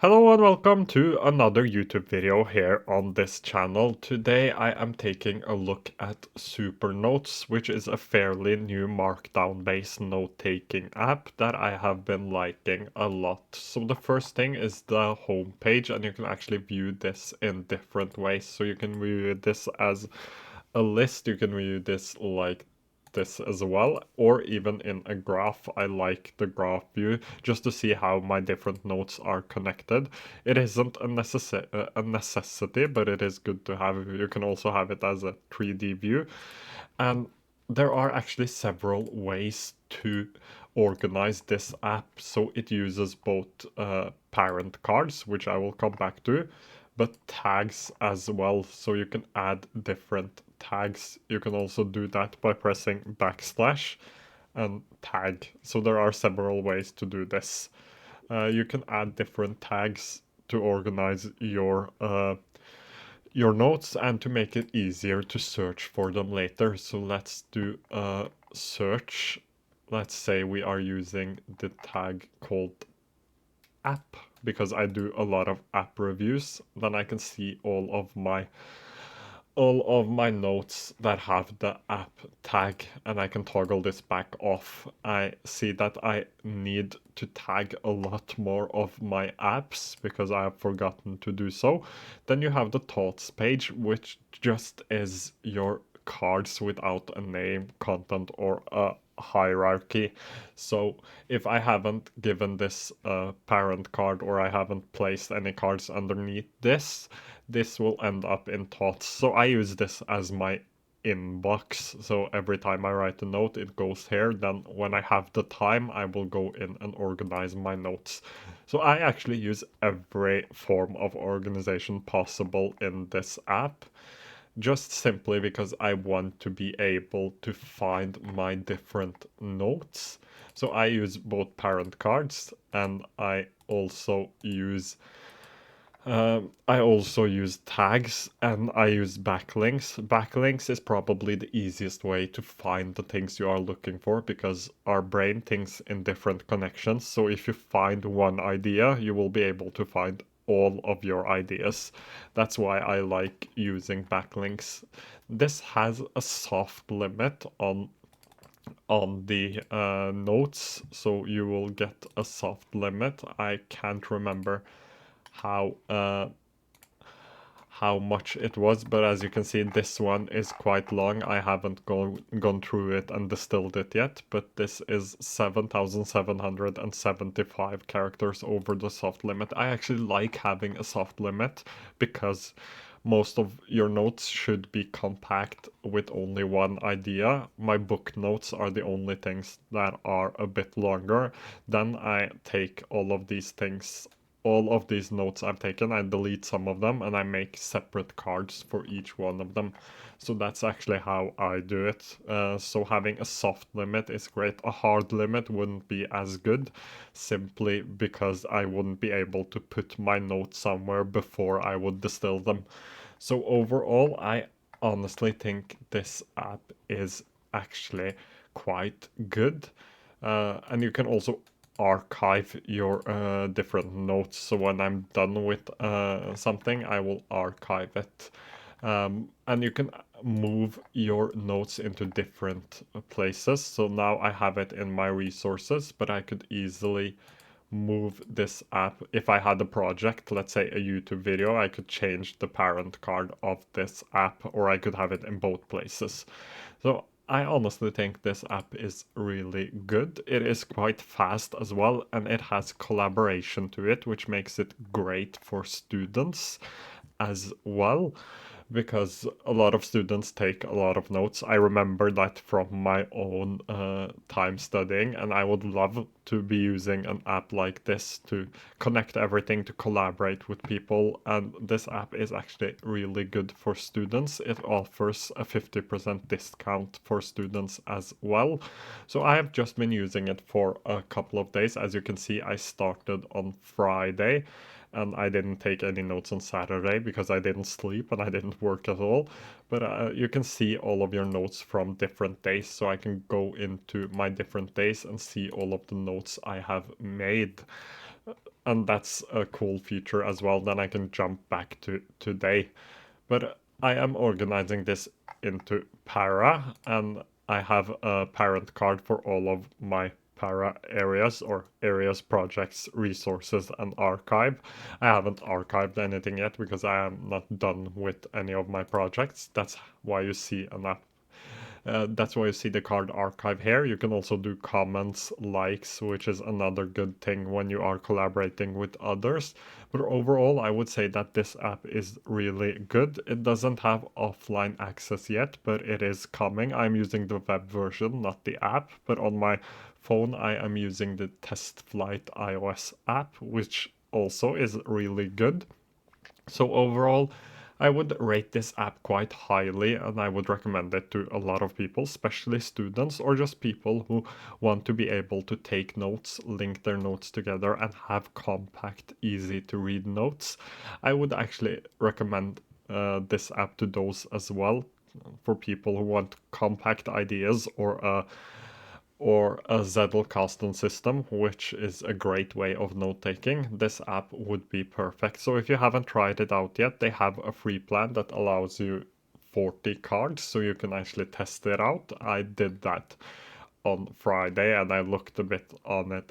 Hello and welcome to another YouTube video here on this channel. Today I am taking a look at Supernotes, which is a fairly new markdown-based note-taking app that I have been liking a lot. So the first thing is the home page, and you can actually view this in different ways. So you can view this as a list, you can view this like this as well, or even in a graph. I like the graph view just to see how my different notes are connected. It isn't a necessity, but it is good to have. You can also have it as a 3D view. And there are actually several ways to organize this app. So it uses both parent cards, which I will come back to, but tags as well. So you can add different tags. You can also do that by pressing backslash and tag. So there are several ways to do this. You can add different tags to organize your notes and to make it easier to search for them later. So let's do a search. Let's say we are using the tag called app because I do a lot of app reviews. Then I can see all of my notes that have the app tag, and I can toggle this back off. I see that I need to tag a lot more of my apps because I have forgotten to do so. Then you have the thoughts page, which just is your cards without a name, content, or a hierarchy. So if I haven't given this a parent card or I haven't placed any cards underneath this will end up in thoughts. So I use this as my inbox. So every time I write a note, it goes here. Then when I have the time, I will go in and organize my notes. So I actually use every form of organization possible in this app, just simply because I want to be able to find my different notes. So I use both parent cards and I also use tags, and I use backlinks. Backlinks is probably the easiest way to find the things you are looking for because our brain thinks in different connections. So if you find one idea, you will be able to find all of your ideas. That's why I like using backlinks. This has a soft limit on the notes, so you will get a soft limit. I can't remember how uh, how much it was, but as you can see, this one is quite long. I haven't gone through it and distilled it yet, but this is 7,775 characters over the soft limit. I actually like having a soft limit because most of your notes should be compact with only one idea. My book notes are the only things that are a bit longer. Then I take all of these notes I've taken, I delete some of them and I make separate cards for each one of them. So that's actually how I do it. So having a soft limit is great. A hard limit wouldn't be as good, simply because I wouldn't be able to put my notes somewhere before I would distill them. So overall, I honestly think this app is actually quite good. And you can also archive your different notes. So when I'm done with something, I will archive it. And you can move your notes into different places. So now I have it in my resources, but I could easily move this app. If I had a project, let's say a YouTube video, I could change the parent card of this app, or I could have it in both places. So I honestly think this app is really good. It is quite fast as well, and it has collaboration to it, which makes it great for students as well, because a lot of students take a lot of notes. I remember that from my own time studying, and I would love to be using an app like this to connect everything, to collaborate with people. And this app is actually really good for students. It offers a 50% discount for students as well. So I have just been using it for a couple of days. As you can see, I started on Friday and I didn't take any notes on Saturday because I didn't sleep and I didn't work at all. But you can see all of your notes from different days, so I can go into my different days and see all of the notes I have made. and that's a cool feature as well. Then I can jump back to today. But I am organizing this into para, and I have a parent card for all of my para areas or areas, projects, resources, and archive. I haven't archived anything yet because I am not done with any of my projects. That's why you see the card archive here. You can also do comments, likes, which is another good thing when you are collaborating with others. But overall, I would say that this app is really good. It doesn't have offline access yet, but it is coming. I'm using the web version, not the app, but on my phone, I am using the Test Flight iOS app, which also is really good. So overall, I would rate this app quite highly, and I would recommend it to a lot of people, especially students or just people who want to be able to take notes, link their notes together, and have compact, easy to read notes. I would actually recommend this app to those as well, for people who want compact ideas or a Zettelkasten system, which is a great way of note taking. This app would be perfect. So if you haven't tried it out yet, they have a free plan that allows you 40 cards, so you can actually test it out. I did that on Friday, and I looked a bit on it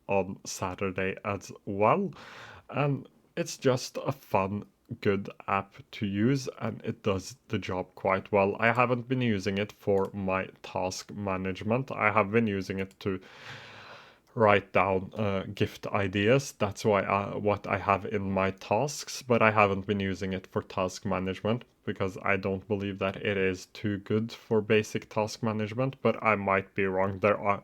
on Saturday as well. And it's just a fun, good app to use, and it does the job quite well. I haven't been using it for my task management. I have been using it to write down gift ideas. That's what I have in my tasks, but I haven't been using it for task management because I don't believe that it is too good for basic task management, but I might be wrong. There are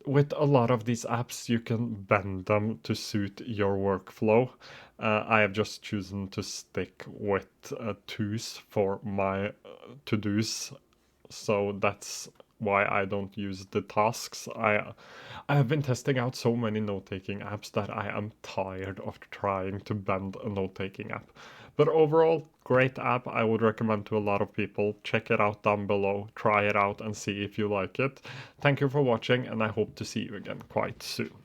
With a lot of these apps, you can bend them to suit your workflow. I have just chosen to stick with twos for my to-dos, so that's why I don't use the tasks. I have been testing out so many note-taking apps that I am tired of trying to bend a note-taking app. But overall, great app. I would recommend to a lot of people. Check it out down below, try it out and see if you like it. Thank you for watching, and I hope to see you again quite soon.